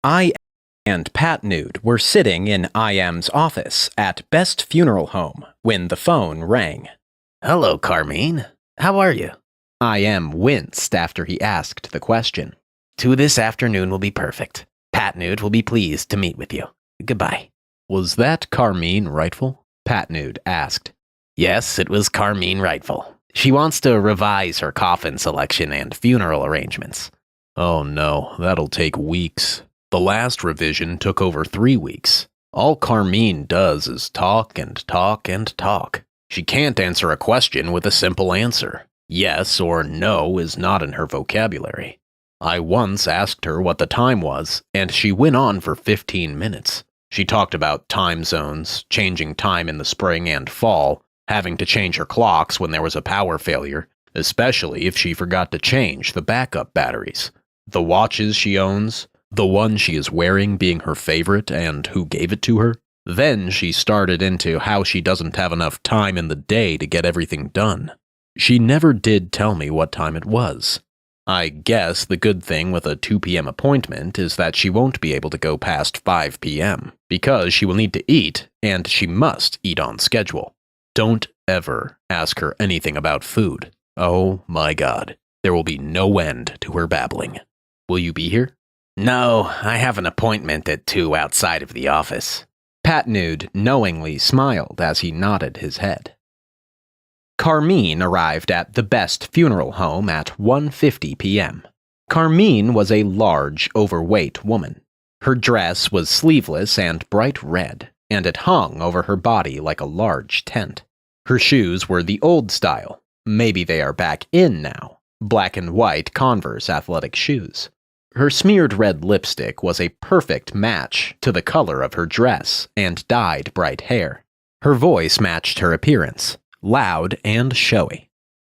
I and Patnude were sitting in IM's office at Best Funeral Home when the phone rang. Hello, Carmine. How are you? IM winced after he asked the question. 2 this afternoon will be perfect. Patnude will be pleased to meet with you. Goodbye. Was that Carmine Rightful? Patnude asked. Yes, it was Carmine Rightful. She wants to revise her coffin selection and funeral arrangements. Oh no, that'll take weeks. The last revision took over 3 weeks. All Carmine does is talk and talk and talk. She can't answer a question with a simple answer. Yes or no is not in her vocabulary. I once asked her what the time was, and she went on for 15 minutes. She talked about time zones, changing time in the spring and fall, having to change her clocks when there was a power failure, especially if she forgot to change the backup batteries. The watches she owns, the one she is wearing being her favorite and who gave it to her. Then she started into how she doesn't have enough time in the day to get everything done. She never did tell me what time it was. I guess the good thing with a 2 p.m. appointment is that she won't be able to go past 5 p.m. because she will need to eat, and she must eat on schedule. Don't ever ask her anything about food. Oh my God, there will be no end to her babbling. Will you be here? No, I have an appointment at 2 outside of the office. Patnude knowingly smiled as he nodded his head. Carmine arrived at the Best Funeral Home at 1:50 p.m. Carmine was a large, overweight woman. Her dress was sleeveless and bright red, and it hung over her body like a large tent. Her shoes were the old style. Maybe they are back in now. Black and white Converse athletic shoes. Her smeared red lipstick was a perfect match to the color of her dress and dyed bright hair. Her voice matched her appearance, loud and showy.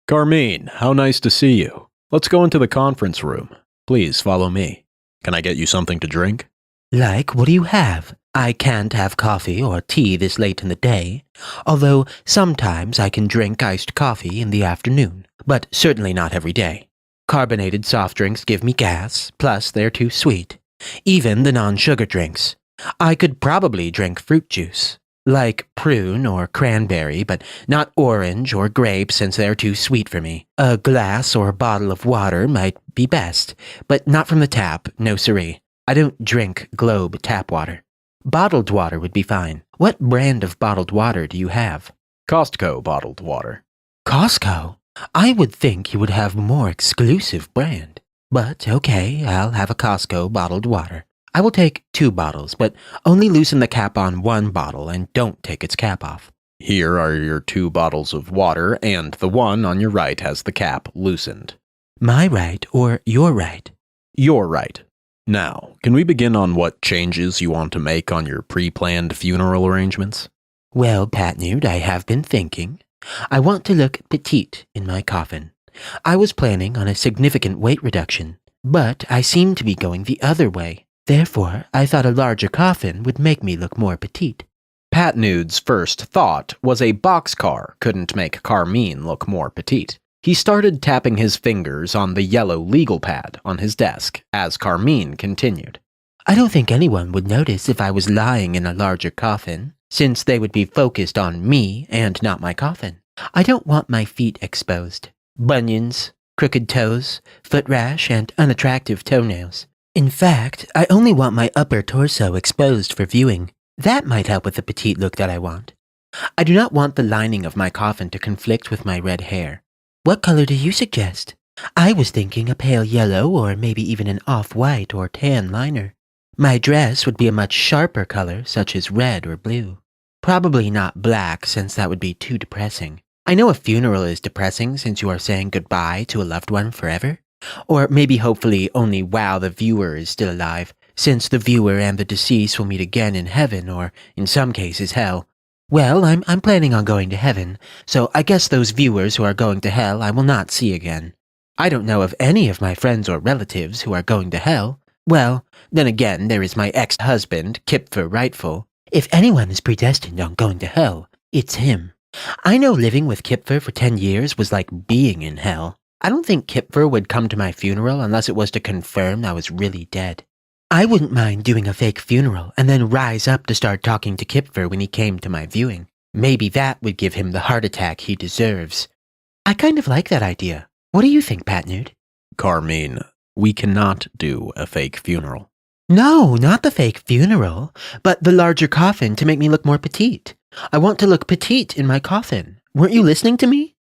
Carmine, how nice to see you. Let's go into the conference room. Please follow me. Can I get you something to drink? Like, what do you have? I can't have coffee or tea this late in the day, although sometimes I can drink iced coffee in the afternoon, but certainly not every day. Carbonated soft drinks give me gas, plus they're too sweet. Even the non-sugar drinks. I could probably drink fruit juice, like prune or cranberry, but not orange or grape since they're too sweet for me. A glass or bottle of water might be best, but not from the tap, no siree. I don't drink Globe tap water. Bottled water would be fine. What brand of bottled water do you have? Costco bottled water. Costco? I would think you would have more exclusive brand. But okay, I'll have a Costco bottled water. I will take 2 bottles, but only loosen the cap on 1 bottle and don't take its cap off. Here are your 2 bottles of water, and the one on your right has the cap loosened. My right or your right? Your right. Now, can we begin on what changes you want to make on your pre-planned funeral arrangements? Well, Patnude, I have been thinking. I want to look petite in my coffin. I was planning on a significant weight reduction, but I seem to be going the other way. Therefore, I thought a larger coffin would make me look more petite. Patnude's first thought was a boxcar couldn't make Carmine look more petite. He started tapping his fingers on the yellow legal pad on his desk as Carmine continued. I don't think anyone would notice if I was lying in a larger coffin, since they would be focused on me and not my coffin. I don't want my feet exposed. Bunions, crooked toes, foot rash, and unattractive toenails. In fact, I only want my upper torso exposed for viewing. That might help with the petite look that I want. I do not want the lining of my coffin to conflict with my red hair. What color do you suggest? I was thinking a pale yellow or maybe even an off-white or tan liner. My dress would be a much sharper color, such as red or blue. Probably not black, since that would be too depressing. I know a funeral is depressing since you are saying goodbye to a loved one forever. Or maybe hopefully only while the viewer is still alive, since the viewer and the deceased will meet again in heaven or, in some cases, hell. Well, I'm planning on going to heaven, so I guess those viewers who are going to hell I will not see again. I don't know of any of my friends or relatives who are going to hell. Well, then again, there is my ex-husband, Kipfer Rightful. If anyone is predestined on going to hell, it's him. I know living with Kipfer for 10 years was like being in hell. I don't think Kipfer would come to my funeral unless it was to confirm I was really dead. I wouldn't mind doing a fake funeral and then rise up to start talking to Kipfer when he came to my viewing. Maybe that would give him the heart attack he deserves. I kind of like that idea. What do you think, Patnude? Carmine, we cannot do a fake funeral. No, not the fake funeral, but the larger coffin to make me look more petite. I want to look petite in my coffin. Weren't you listening to me?